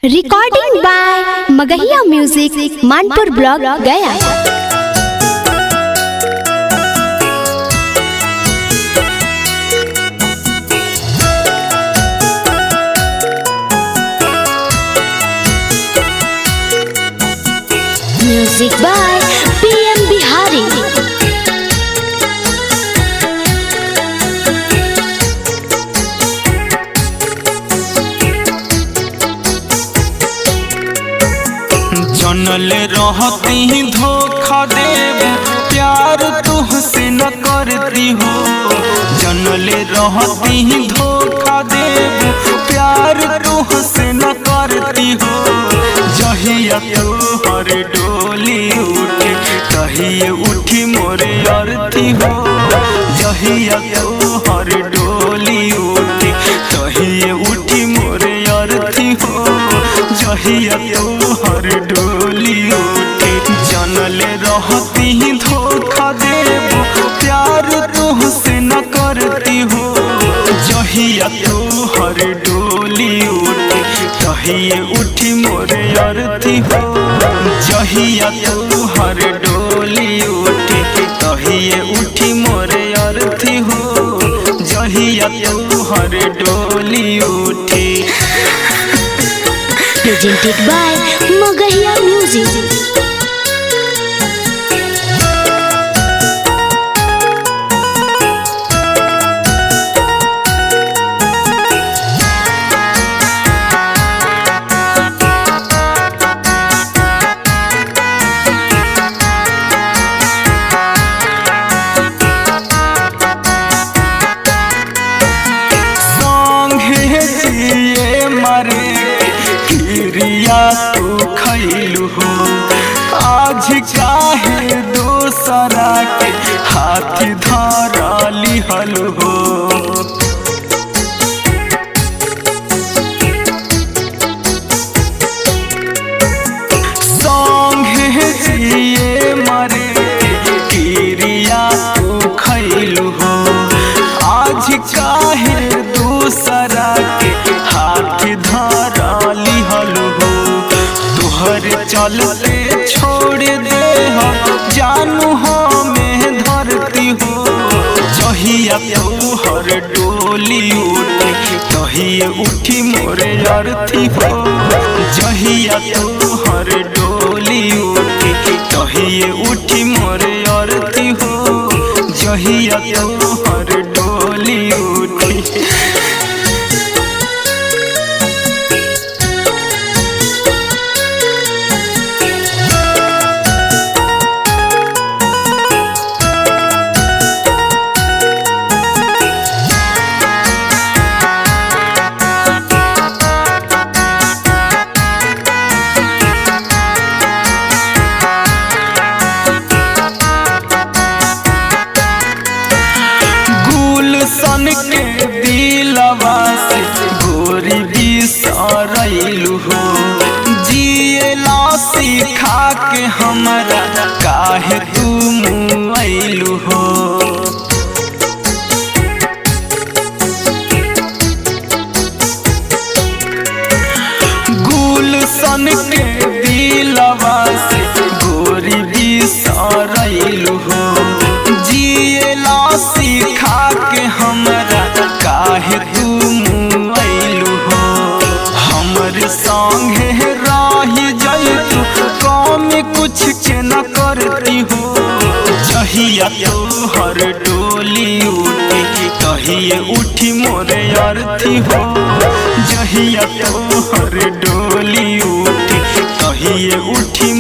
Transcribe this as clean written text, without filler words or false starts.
Recording by Magahiya music Manpur block Gaya. Music by PM Bihari. जनल रहती धोखा देव प्यार तुहसे न करती हो। जनल रहती धोखा देव प्यार तुहसे न करती हो। जहिया तोहर डोली उठे तहिए उठी मोरे अर्थी हो। जहिया तोहर डोली उठे तहिए उठी मोरे अर्थी हो। जहिया तोहर डोली उठे जनल रहती धोखा देव प्यार तुहसे न करती हो। जहिया तोहर डोली उठे तहिए उठी मोरे अर्थी हो। जहिया तोहर डोली उठे तहिए उठी मोरे अर्थी हो। जहिया तोहर डोली उठे। Presented by Magahiya music. तू खैलू हो आज काहे दोसरा के हाथ धरा लिहल हो। संगे जिए मरे क्रिया तू खैलू हो आज काहे दोसरा के हाथ धरा लिहल हो। तोहर चलते छोड़ दे जानू हमें धरती हो। जहिया तोहर डोली उठे तहिए उठी मोरे अर्थी हो। जहिया तोहर डोली उठे तहिए उठी मोरे अर्थी हो। जहिया तोहर डोली उठे। सन के दिलवा से गोरी बिसरैलू हो। जिएला सिखा के हमरा काहे तू मुआइलू हो। गुलशन के दिलवा से गोरी बिसरैलू हो। जिएला सिखा के हमरा काहे तू मुआइलू हो। हमर संगे रही जइतू कम कुछ के न करती हो। जहिया तोहर डोली उठे तहिए उठी मोरे अर्थी हो। जहिया तोहर डोली उठे तहिए उठी